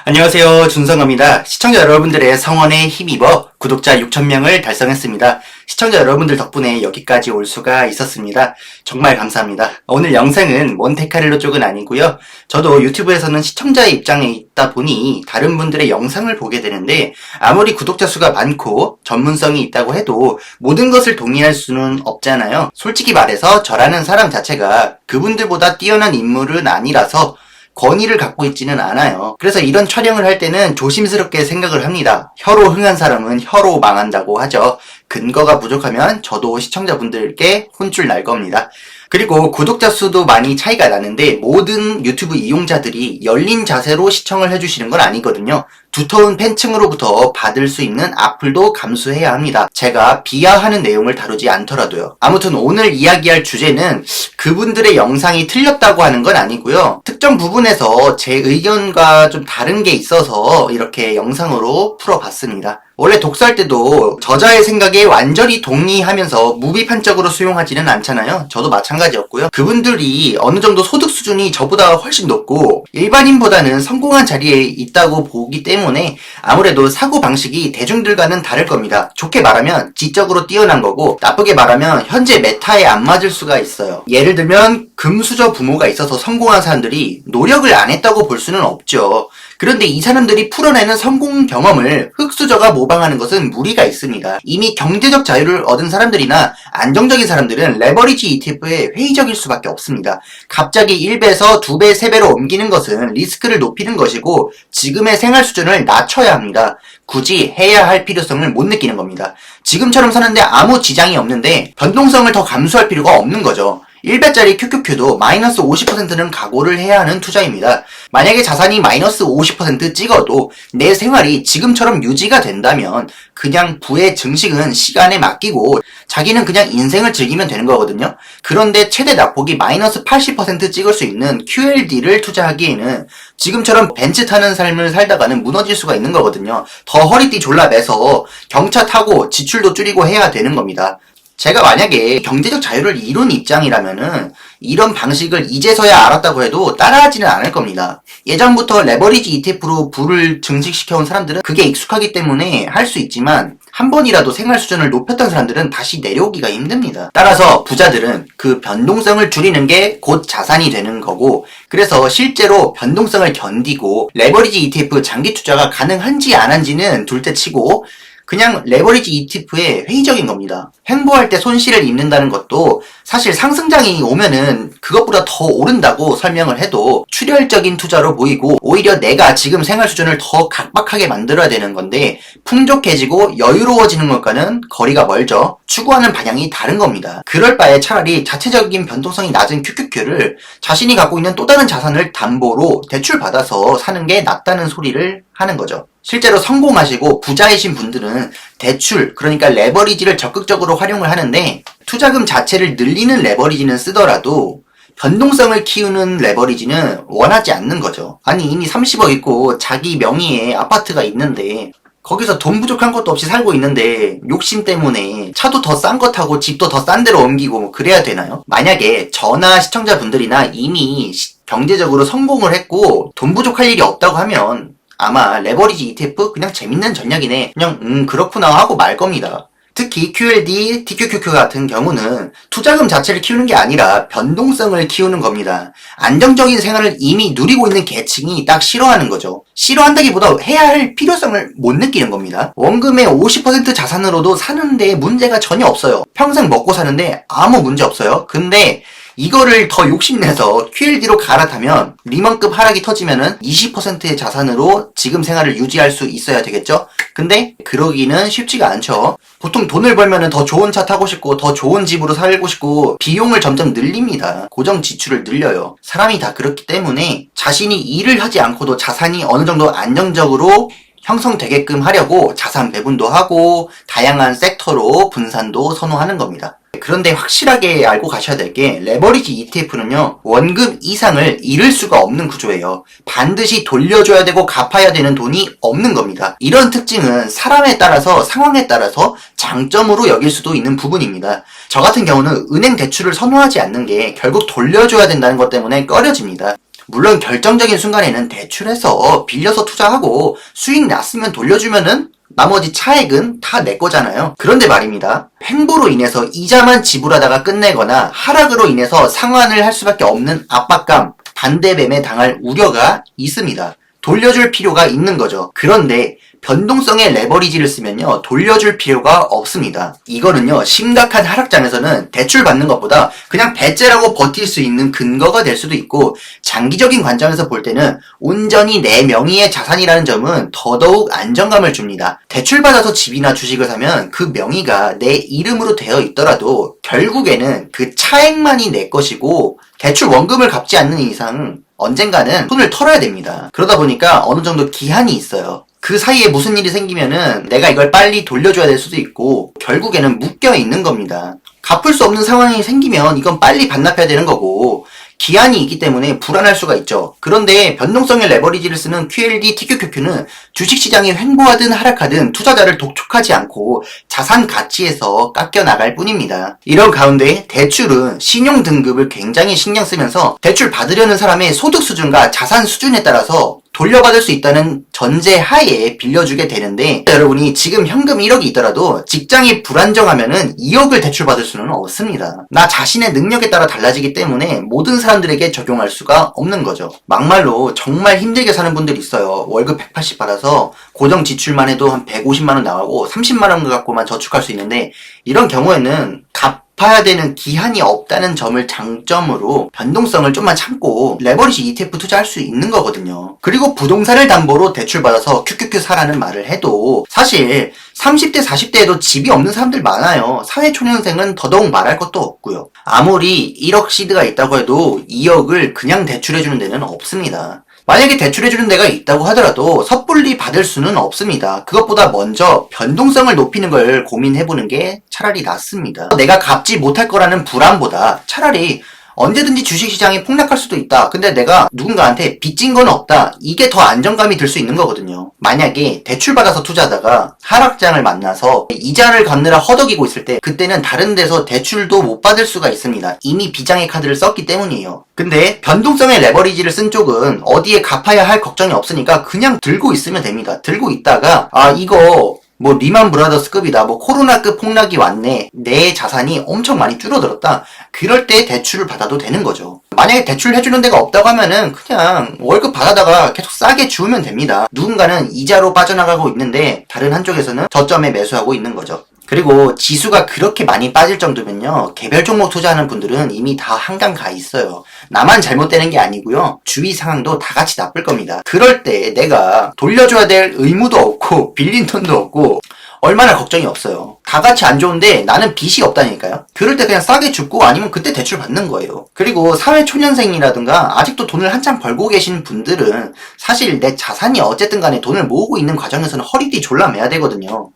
안녕하세요. 준성입니다. 시청자 여러분들의 성원에 힘입어 구독자 6,000명을 달성했습니다. 시청자 여러분들 덕분에 여기까지 올 수가 있었습니다. 정말 감사합니다. 오늘 영상은 몬테카를로 쪽은 아니고요. 저도 유튜브에서는 시청자의 입장에 있다 보니 다른 분들의 영상을 보게 되는데 아무리 구독자 수가 많고 전문성이 있다고 해도 모든 것을 동의할 수는 없잖아요. 솔직히 말해서 저라는 사람 자체가 그분들보다 뛰어난 인물은 아니라서 권위를 갖고 있지는 않아요. 그래서 이런 촬영을 할 때는 조심스럽게 생각을 합니다. 혀로 흥한 사람은 혀로 망한다고 하죠. 근거가 부족하면 저도 시청자분들께 혼쭐 날 겁니다. 그리고 구독자 수도 많이 차이가 나는데 모든 유튜브 이용자들이 열린 자세로 시청을 해주시는 건 아니거든요. 두터운 팬층으로부터 받을 수 있는 악플도 감수해야 합니다. 제가 비하하는 내용을 다루지 않더라도요. 아무튼 오늘 이야기할 주제는 그분들의 영상이 틀렸다고 하는 건 아니고요. 특정 부분에서 제 의견과 좀 다른 게 있어서 이렇게 영상으로 풀어봤습니다. 원래 독서할 때도 저자의 생각에 완전히 동의하면서 무비판적으로 수용하지는 않잖아요. 저도 마찬가지였고요. 그분들이 어느 정도 소득 수준이 저보다 훨씬 높고 일반인보다는 성공한 자리에 있다고 보기 때문에 아무래도 사고방식이 대중들과는 다를 겁니다. 좋게 말하면 지적으로 뛰어난 거고 나쁘게 말하면 현재 메타에 안 맞을 수가 있어요. 예를 들면 금수저 부모가 있어서 성공한 사람들이 노력을 안 했다고 볼 수는 없죠. 그런데 이 사람들이 풀어내는 성공 경험을 흙수저가 모방하는 것은 무리가 있습니다. 이미 경제적 자유를 얻은 사람들이나 안정적인 사람들은 레버리지 ETF에 회의적일 수밖에 없습니다. 갑자기 1배에서 2배, 3배로 옮기는 것은 리스크를 높이는 것이고 지금의 생활 수준을 낮춰야 합니다. 굳이 해야 할 필요성을 못 느끼는 겁니다. 지금처럼 사는데 아무 지장이 없는데 변동성을 더 감수할 필요가 없는 거죠. 1배짜리 QQQ도 마이너스 50%는 각오를 해야 하는 투자입니다. 만약에 자산이 마이너스 50% 찍어도 내 생활이 지금처럼 유지가 된다면 그냥 부의 증식은 시간에 맡기고 자기는 그냥 인생을 즐기면 되는 거거든요. 그런데 최대 낙폭이 마이너스 80% 찍을 수 있는 QLD를 투자하기에는 지금처럼 벤츠 타는 삶을 살다가는 무너질 수가 있는 거거든요. 더 허리띠 졸라 매서 경차 타고 지출도 줄이고 해야 되는 겁니다. 제가 만약에 경제적 자유를 이룬 입장이라면은 이런 방식을 이제서야 알았다고 해도 따라하지는 않을 겁니다. 예전부터 레버리지 ETF로 부를 증식시켜온 사람들은 그게 익숙하기 때문에 할 수 있지만 한 번이라도 생활 수준을 높였던 사람들은 다시 내려오기가 힘듭니다. 따라서 부자들은 그 변동성을 줄이는 게 곧 자산이 되는 거고 그래서 실제로 변동성을 견디고 레버리지 ETF 장기 투자가 가능한지 안 한지는 둘째치고 그냥 레버리지 ETF에 회의적인 겁니다. 횡보할 때 손실을 입는다는 것도 사실 상승장이 오면은 그것보다 더 오른다고 설명을 해도 출혈적인 투자로 보이고 오히려 내가 지금 생활 수준을 더 각박하게 만들어야 되는 건데 풍족해지고 여유로워지는 것과는 거리가 멀죠. 추구하는 방향이 다른 겁니다. 그럴 바에 차라리 자체적인 변동성이 낮은 QQQ를 자신이 갖고 있는 또 다른 자산을 담보로 대출받아서 사는 게 낫다는 소리를 하는 거죠. 실제로 성공하시고 부자이신 분들은 대출, 그러니까 레버리지를 적극적으로 활용을 하는데 투자금 자체를 늘리는 레버리지는 쓰더라도 변동성을 키우는 레버리지는 원하지 않는 거죠. 아니 이미 30억 있고 자기 명의의 아파트가 있는데 거기서 돈 부족한 것도 없이 살고 있는데 욕심 때문에 차도 더 싼 거 타고 집도 더 싼 데로 옮기고 그래야 되나요? 만약에 저나 시청자분들이나 이미 경제적으로 성공을 했고 돈 부족할 일이 없다고 하면 아마 레버리지 ETF 그냥 재밌는 전략이네 그냥 그렇구나 하고 말 겁니다. 특히 QLD, TQQQ 같은 경우는 투자금 자체를 키우는 게 아니라 변동성을 키우는 겁니다. 안정적인 생활을 이미 누리고 있는 계층이 딱 싫어하는 거죠. 싫어한다기보다 해야 할 필요성을 못 느끼는 겁니다. 원금의 50% 자산으로도 사는데 문제가 전혀 없어요. 평생 먹고 사는데 아무 문제 없어요. 근데 이거를 더 욕심내서 QLD로 갈아타면 리먼급 하락이 터지면은 20%의 자산으로 지금 생활을 유지할 수 있어야 되겠죠? 근데 그러기는 쉽지가 않죠. 보통 돈을 벌면은 더 좋은 차 타고 싶고 더 좋은 집으로 살고 싶고 비용을 점점 늘립니다. 고정 지출을 늘려요. 사람이 다 그렇기 때문에 자신이 일을 하지 않고도 자산이 어느 정도 안정적으로 형성되게끔 하려고 자산 배분도 하고 다양한 섹터로 분산도 선호하는 겁니다. 그런데 확실하게 알고 가셔야 될 게 레버리지 ETF는요 원금 이상을 잃을 수가 없는 구조예요. 반드시 돌려줘야 되고 갚아야 되는 돈이 없는 겁니다. 이런 특징은 사람에 따라서 상황에 따라서 장점으로 여길 수도 있는 부분입니다. 저 같은 경우는 은행 대출을 선호하지 않는 게 결국 돌려줘야 된다는 것 때문에 꺼려집니다. 물론 결정적인 순간에는 대출해서 빌려서 투자하고 수익 났으면 돌려주면은 나머지 차액은 다 내 거잖아요. 그런데 말입니다. 횡보로 인해서 이자만 지불하다가 끝내거나 하락으로 인해서 상환을 할 수밖에 없는 압박감, 반대매매 당할 우려가 있습니다. 돌려줄 필요가 있는 거죠. 그런데 변동성의 레버리지를 쓰면요, 돌려줄 필요가 없습니다. 이거는요, 심각한 하락장에서는 대출 받는 것보다 그냥 배째라고 버틸 수 있는 근거가 될 수도 있고, 장기적인 관점에서 볼 때는 온전히 내 명의의 자산이라는 점은 더더욱 안정감을 줍니다. 대출 받아서 집이나 주식을 사면 그 명의가 내 이름으로 되어 있더라도 결국에는 그 차액만이 내 것이고, 대출 원금을 갚지 않는 이상 언젠가는 돈을 털어야 됩니다. 그러다 보니까 어느 정도 기한이 있어요. 그 사이에 무슨 일이 생기면은 내가 이걸 빨리 돌려줘야 될 수도 있고 결국에는 묶여 있는 겁니다. 갚을 수 없는 상황이 생기면 이건 빨리 반납해야 되는 거고 기한이 있기 때문에 불안할 수가 있죠. 그런데 변동성의 레버리지를 쓰는 QLD, TQQQ는 주식시장이 횡보하든 하락하든 투자자를 독촉하지 않고 자산 가치에서 깎여 나갈 뿐입니다. 이런 가운데 대출은 신용 등급을 굉장히 신경 쓰면서 대출 받으려는 사람의 소득 수준과 자산 수준에 따라서 돌려받을 수 있다는 전제 하에 빌려주게 되는데, 여러분이 지금 현금 1억이 있더라도 직장이 불안정하면은 2억을 대출받을 수는 없습니다. 나 자신의 능력에 따라 달라지기 때문에 모든 사람들에게 적용할 수가 없는 거죠. 막말로 정말 힘들게 사는 분들이 있어요. 월급 180 받아서 고정 지출만 해도 한 150만원 나가고 30만원 갖고만 저축할 수 있는데, 이런 경우에는 갚아야 되는 기한이 없다는 점을 장점으로 변동성을 좀만 참고 레버리지 ETF 투자할 수 있는 거거든요. 그리고 부동산을 담보로 대출받아서 QQQ 사라는 말을 해도 사실 30대 40대에도 집이 없는 사람들 많아요. 사회초년생은 더더욱 말할 것도 없고요. 아무리 1억 시드가 있다고 해도 2억을 그냥 대출해주는 데는 없습니다. 만약에 대출해주는 데가 있다고 하더라도 섣불리 받을 수는 없습니다. 그것보다 먼저 변동성을 높이는 걸 고민해보는 게 차라리 낫습니다. 내가 갚지 못할 거라는 불안보다 차라리 언제든지 주식시장이 폭락할 수도 있다. 근데 내가 누군가한테 빚진 건 없다. 이게 더 안정감이 들 수 있는 거거든요. 만약에 대출받아서 투자하다가 하락장을 만나서 이자를 갚느라 허덕이고 있을 때 그때는 다른 데서 대출도 못 받을 수가 있습니다. 이미 비장의 카드를 썼기 때문이에요. 근데 변동성의 레버리지를 쓴 쪽은 어디에 갚아야 할 걱정이 없으니까 그냥 들고 있으면 됩니다. 들고 있다가 이거 뭐 리만 브라더스급이다, 뭐 코로나급 폭락이 왔네, 내 자산이 엄청 많이 줄어들었다, 그럴 때 대출을 받아도 되는 거죠. 만약에 대출 해주는 데가 없다고 하면은 그냥 월급 받아다가 계속 싸게 주우면 됩니다. 누군가는 이자로 빠져나가고 있는데 다른 한쪽에서는 저점에 매수하고 있는 거죠. 그리고 지수가 그렇게 많이 빠질 정도면요, 개별 종목 투자하는 분들은 이미 다 한강 가 있어요. 나만 잘못되는 게 아니고요, 주위 상황도 다 같이 나쁠 겁니다. 그럴 때 내가 돌려줘야 될 의무도 없고 빌린 돈도 없고 얼마나 걱정이 없어요. 다 같이 안 좋은데 나는 빚이 없다니까요. 그럴 때 그냥 싸게 줍고 아니면 그때 대출 받는 거예요. 그리고 사회초년생이라든가 아직도 돈을 한창 벌고 계신 분들은 사실 내 자산이 어쨌든 간에 돈을 모으고 있는 과정에서는 허리띠 졸라 매야 되거든요.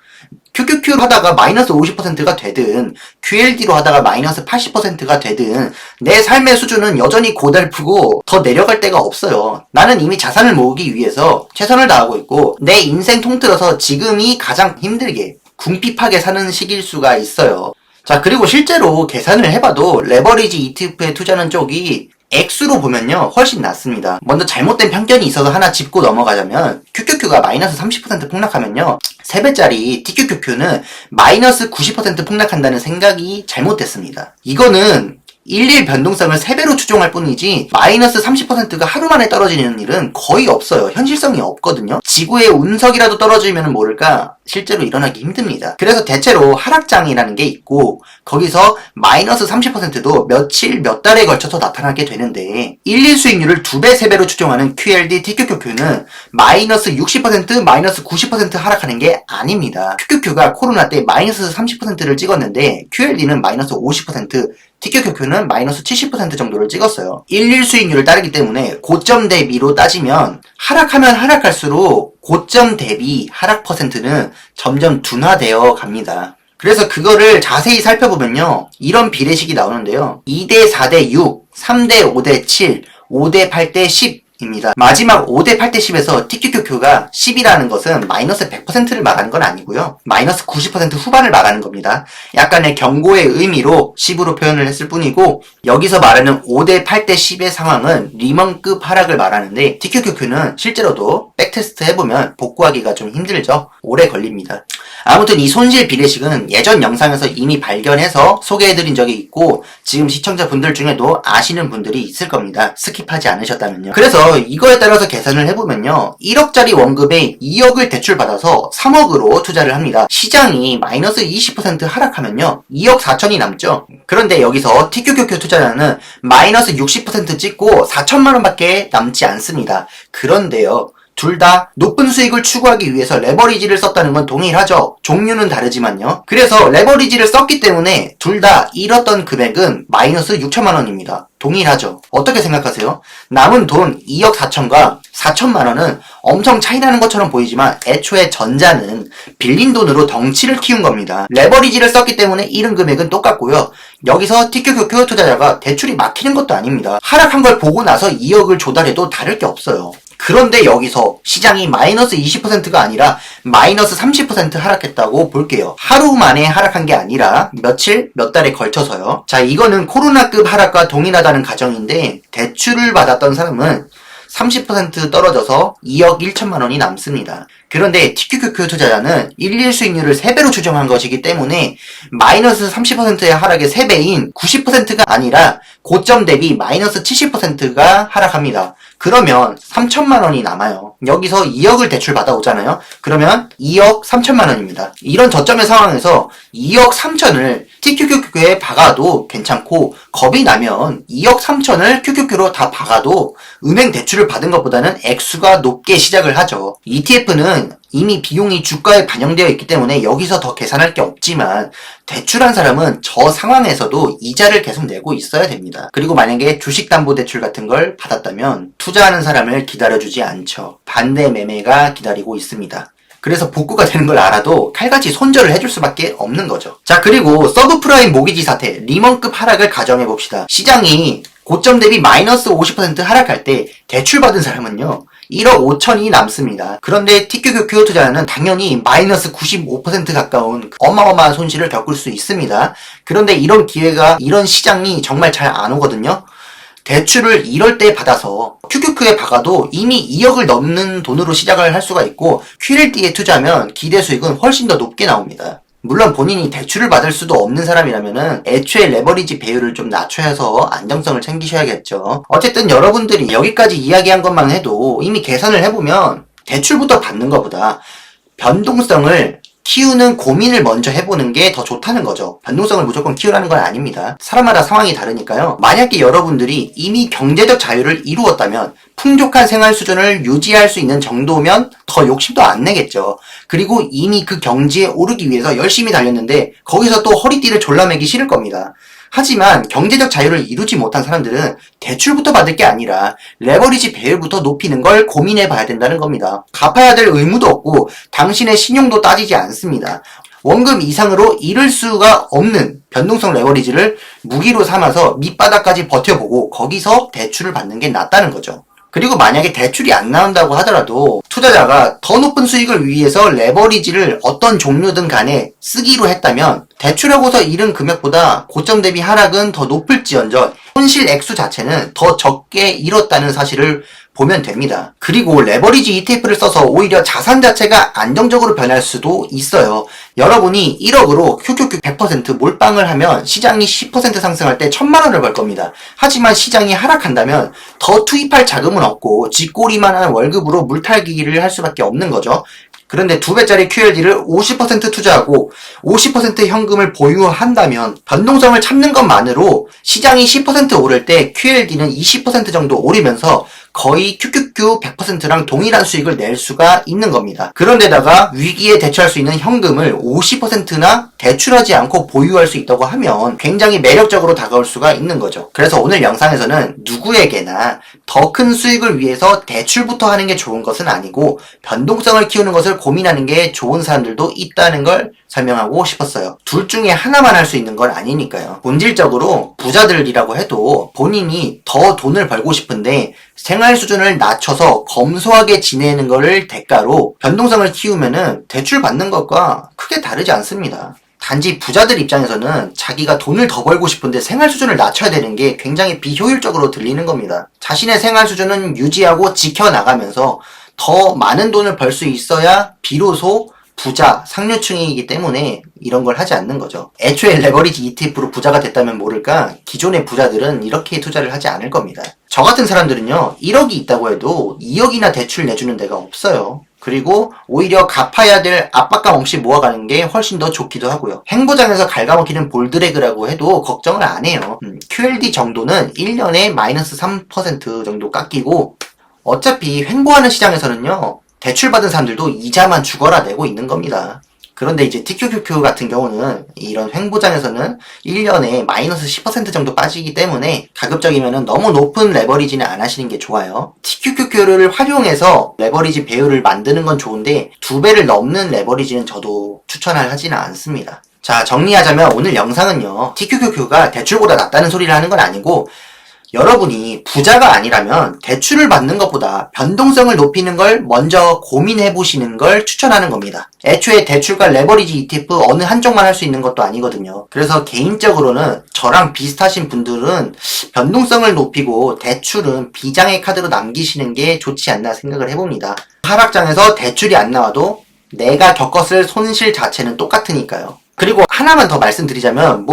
QQQ로 하다가 마이너스 50%가 되든 QLD로 하다가 마이너스 80%가 되든 내 삶의 수준은 여전히 고달프고 더 내려갈 데가 없어요. 나는 이미 자산을 모으기 위해서 최선을 다하고 있고 내 인생 통틀어서 지금이 가장 힘들게 궁핍하게 사는 시기일 수가 있어요. 자, 그리고 실제로 계산을 해봐도 레버리지 ETF에 투자하는 쪽이 액수로 보면요, 훨씬 낫습니다. 먼저 잘못된 편견이 있어서 하나 짚고 넘어가자면 QQQ가 마이너스 30% 폭락하면요, 3배짜리 TQQQ는 마이너스 90% 폭락한다는 생각이 잘못됐습니다. 이거는 일일 변동성을 3배로 추종할 뿐이지 마이너스 30%가 하루 만에 떨어지는 일은 거의 없어요. 현실성이 없거든요. 지구의 운석이라도 떨어지면 모를까 실제로 일어나기 힘듭니다. 그래서 대체로 하락장이라는 게 있고 거기서 마이너스 30%도 며칠 몇 달에 걸쳐서 나타나게 되는데 일일 수익률을 2배, 3배로 추종하는 QLD, TQQQ는 마이너스 60%, 마이너스 90% 하락하는 게 아닙니다. QQQ가 코로나 때 마이너스 30%를 찍었는데 QLD는 마이너스 50%, TQQQ는 마이너스 70% 정도를 찍었어요. 일일 수익률을 따르기 때문에 고점 대비로 따지면 하락하면 하락할수록 고점 대비 하락 퍼센트는 점점 둔화되어 갑니다. 그래서 그거를 자세히 살펴보면요, 이런 비례식이 나오는데요. 2대 4대 6, 3대 5대 7, 5대 8대 10 입니다. 마지막 5대 8대 10에서 TQQQ가 10이라는 것은 마이너스 100%를 말하는 건 아니고요. 마이너스 90% 후반을 말하는 겁니다. 약간의 경고의 의미로 10으로 표현을 했을 뿐이고, 여기서 말하는 5대 8대 10의 상황은 리먼급 하락을 말하는데, TQQQ는 실제로도 백테스트 해보면 복구하기가 좀 힘들죠. 오래 걸립니다. 아무튼 이 손실 비례식은 예전 영상에서 이미 발견해서 소개해드린 적이 있고, 지금 시청자분들 중에도 아시는 분들이 있을 겁니다. 스킵하지 않으셨다면요. 그래서 이거에 따라서 계산을 해보면요, 1억짜리 원금에 2억을 대출받아서 3억으로 투자를 합니다. 시장이 마이너스 20% 하락하면요, 2억 4천이 남죠. 그런데 여기서 TQQQ 투자자는 마이너스 60% 찍고 4천만 원밖에 남지 않습니다. 그런데요, 둘 다 높은 수익을 추구하기 위해서 레버리지를 썼다는 건 동일하죠. 종류는 다르지만요. 그래서 레버리지를 썼기 때문에 둘 다 잃었던 금액은 마이너스 6천만 원입니다. 동일하죠. 어떻게 생각하세요? 남은 돈 2억 4천과 4천만 원은 엄청 차이 나는 것처럼 보이지만 애초에 전자는 빌린 돈으로 덩치를 키운 겁니다. 레버리지를 썼기 때문에 잃은 금액은 똑같고요. 여기서 TQQQ 투자자가 대출이 막히는 것도 아닙니다. 하락한 걸 보고 나서 2억을 조달해도 다를 게 없어요. 그런데 여기서 시장이 마이너스 20%가 아니라 마이너스 30% 하락했다고 볼게요. 하루 만에 하락한 게 아니라 며칠, 몇 달에 걸쳐서요. 자, 이거는 코로나급 하락과 동일하다는 가정인데, 대출을 받았던 사람은 30% 떨어져서 2억 1천만 원이 남습니다. 그런데 TQQQ 투자자는 일일 수익률을 3배로 추정한 것이기 때문에 마이너스 30%의 하락의 3배인 90%가 아니라 고점 대비 마이너스 70%가 하락합니다. 그러면 3천만 원이 남아요. 여기서 2억을 대출 받아오잖아요. 그러면 2억 3천만 원입니다. 이런 저점의 상황에서 2억 3천을 TQQQ에 박아도 괜찮고, 겁이 나면 2억 3천을 QQQ로 다 박아도 은행 대출을 받은 것보다는 액수가 높게 시작을 하죠. ETF는 이미 비용이 주가에 반영되어 있기 때문에 여기서 더 계산할 게 없지만, 대출한 사람은 저 상황에서도 이자를 계속 내고 있어야 됩니다. 그리고 만약에 주식담보대출 같은 걸 받았다면 투자하는 사람을 기다려주지 않죠. 반대 매매가 기다리고 있습니다. 그래서 복구가 되는 걸 알아도 칼같이 손절을 해줄 수밖에 없는 거죠. 자, 그리고 서브프라임 모기지 사태, 리먼급 하락을 가정해봅시다. 시장이 고점 대비 마이너스 50% 하락할 때 대출받은 사람은요, 1억 5천이 남습니다. 그런데 TQQQ 투자자는 당연히 마이너스 95% 가까운 어마어마한 손실을 겪을 수 있습니다. 그런데 이런 기회가, 이런 시장이 정말 잘 안 오거든요. 대출을 이럴 때 받아서 QQQ에 박아도 이미 2억을 넘는 돈으로 시작을 할 수가 있고, QLD에 투자하면 기대 수익은 훨씬 더 높게 나옵니다. 물론 본인이 대출을 받을 수도 없는 사람이라면은 애초에 레버리지 배율을 좀 낮춰서 안정성을 챙기셔야겠죠. 어쨌든 여러분들이 여기까지 이야기한 것만 해도 이미 계산을 해보면 대출부터 받는 것보다 변동성을 키우는 고민을 먼저 해보는 게 더 좋다는 거죠. 변동성을 무조건 키우라는 건 아닙니다. 사람마다 상황이 다르니까요. 만약에 여러분들이 이미 경제적 자유를 이루었다면, 풍족한 생활 수준을 유지할 수 있는 정도면 더 욕심도 안 내겠죠. 그리고 이미 그 경지에 오르기 위해서 열심히 달렸는데 거기서 또 허리띠를 졸라매기 싫을 겁니다. 하지만 경제적 자유를 이루지 못한 사람들은 대출부터 받을 게 아니라 레버리지 배율부터 높이는 걸 고민해 봐야 된다는 겁니다. 갚아야 될 의무도 없고 당신의 신용도 따지지 않습니다. 원금 이상으로 잃을 수가 없는 변동성 레버리지를 무기로 삼아서 밑바닥까지 버텨보고 거기서 대출을 받는 게 낫다는 거죠. 그리고 만약에 대출이 안 나온다고 하더라도 투자자가 더 높은 수익을 위해서 레버리지를 어떤 종류든 간에 쓰기로 했다면 대출하고서 잃은 금액보다 고점 대비 하락은 더 높을지언정 손실 액수 자체는 더 적게 잃었다는 사실을 보면 됩니다. 그리고 레버리지 ETF를 써서 오히려 자산 자체가 안정적으로 변할 수도 있어요. 여러분이 1억으로 QQQ 100% 몰빵을 하면 시장이 10% 상승할 때 1,000만 원을 벌 겁니다. 하지만 시장이 하락한다면 더 투입할 자금은 없고 쥐꼬리만한 월급으로 물타기를 할 수밖에 없는 거죠. 그런데 2배짜리 QLD를 50% 투자하고 50% 현금을 보유한다면 변동성을 참는 것만으로 시장이 10% 오를 때 QLD는 20% 정도 오르면서 거의 QQQ 100%랑 동일한 수익을 낼 수가 있는 겁니다. 그런데다가 위기에 대처할 수 있는 현금을 50%나 대출하지 않고 보유할 수 있다고 하면 굉장히 매력적으로 다가올 수가 있는 거죠. 그래서 오늘 영상에서는 누구에게나 더 큰 수익을 위해서 대출부터 하는 게 좋은 것은 아니고 변동성을 키우는 것을 고민하는 게 좋은 사람들도 있다는 걸 설명하고 싶었어요. 둘 중에 하나만 할 수 있는 건 아니니까요. 본질적으로 부자들이라고 해도 본인이 더 돈을 벌고 싶은데 생활 수준을 낮춰서 검소하게 지내는 것을 대가로 변동성을 키우면은 대출 받는 것과 크게 다르지 않습니다. 단지 부자들 입장에서는 자기가 돈을 더 벌고 싶은데 생활 수준을 낮춰야 되는 게 굉장히 비효율적으로 들리는 겁니다. 자신의 생활 수준은 유지하고 지켜나가면서 더 많은 돈을 벌 수 있어야 비로소 부자, 상류층이기 때문에 이런 걸 하지 않는 거죠. 애초에 레버리지 ETF로 부자가 됐다면 모를까 기존의 부자들은 이렇게 투자를 하지 않을 겁니다. 저 같은 사람들은요 1억이 있다고 해도 2억이나 대출 내주는 데가 없어요. 그리고 오히려 갚아야 될 압박감 없이 모아가는 게 훨씬 더 좋기도 하고요. 행보장에서 갉아먹히는 볼드래그라고 해도 걱정을 안 해요. QLD 정도는 1년에 마이너스 3% 정도 깎이고 어차피 횡보하는 시장에서는요 대출받은 사람들도 이자만 죽어라 내고 있는 겁니다. 그런데 이제 TQQQ 같은 경우는 이런 횡보장에서는 1년에 마이너스 10% 정도 빠지기 때문에 가급적이면 너무 높은 레버리지는 안 하시는 게 좋아요. TQQQ를 활용해서 레버리지 배율을 만드는 건 좋은데 2배를 넘는 레버리지는 저도 추천을 하지는 않습니다. 자, 정리하자면 오늘 영상은요 TQQQ가 대출보다 낫다는 소리를 하는 건 아니고 여러분이 부자가 아니라면 대출을 받는 것보다 변동성을 높이는 걸 먼저 고민해 보시는 걸 추천하는 겁니다. 애초에 대출과 레버리지 ETF 어느 한쪽만 할 수 있는 것도 아니거든요. 그래서 개인적으로는 저랑 비슷하신 분들은 변동성을 높이고 대출은 비장의 카드로 남기시는 게 좋지 않나 생각을 해봅니다. 하락장에서 대출이 안 나와도 내가 겪었을 손실 자체는 똑같으니까요. 그리고 하나만 더 말씀드리자면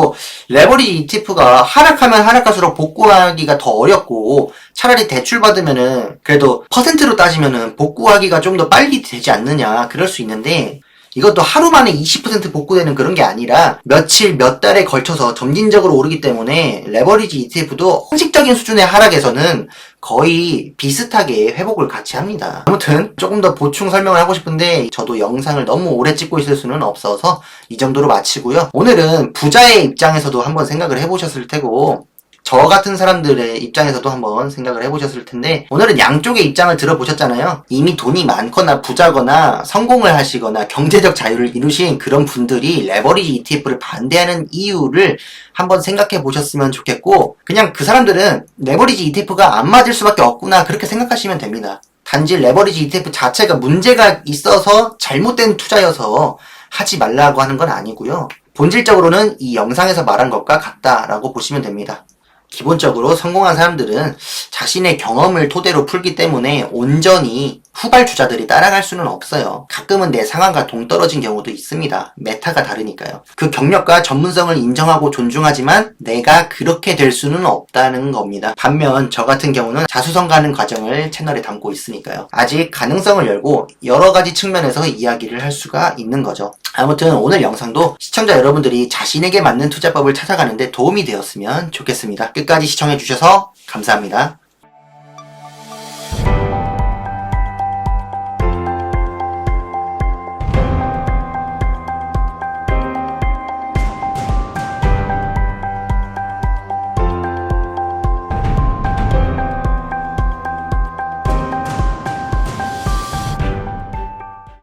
레버리지 ETF가 하락하면 하락할수록 복구하기가 더 어렵고 차라리 대출 받으면은 그래도 퍼센트로 따지면은 복구하기가 좀 더 빨리 되지 않느냐 그럴 수 있는데 이것도 하루 만에 20% 복구되는 그런 게 아니라 며칠 몇 달에 걸쳐서 점진적으로 오르기 때문에 레버리지 ETF도 형식적인 수준의 하락에서는 거의 비슷하게 회복을 같이 합니다. 아무튼 조금 더 보충 설명을 하고 싶은데 저도 영상을 너무 오래 찍고 있을 수는 없어서 이 정도로 마치고요. 오늘은 부자의 입장에서도 한번 생각을 해보셨을 테고 저 같은 사람들의 입장에서도 한번 생각을 해보셨을 텐데 오늘은 양쪽의 입장을 들어보셨잖아요. 이미 돈이 많거나 부자거나 성공을 하시거나 경제적 자유를 이루신 그런 분들이 레버리지 ETF를 반대하는 이유를 한번 생각해 보셨으면 좋겠고 그냥 그 사람들은 레버리지 ETF가 안 맞을 수밖에 없구나 그렇게 생각하시면 됩니다. 단지 레버리지 ETF 자체가 문제가 있어서 잘못된 투자여서 하지 말라고 하는 건 아니고요. 본질적으로는 이 영상에서 말한 것과 같다라고 보시면 됩니다. 기본적으로 성공한 사람들은 자신의 경험을 토대로 풀기 때문에 온전히 후발주자들이 따라갈 수는 없어요. 가끔은 내 상황과 동떨어진 경우도 있습니다. 메타가 다르니까요. 그 경력과 전문성을 인정하고 존중하지만 내가 그렇게 될 수는 없다는 겁니다. 반면 저 같은 경우는 자수성가하는 과정을 채널에 담고 있으니까요. 아직 가능성을 열고 여러 가지 측면에서 이야기를 할 수가 있는 거죠. 아무튼 오늘 영상도 시청자 여러분들이 자신에게 맞는 투자법을 찾아가는데 도움이 되었으면 좋겠습니다. 끝까지 시청해주셔서 감사합니다.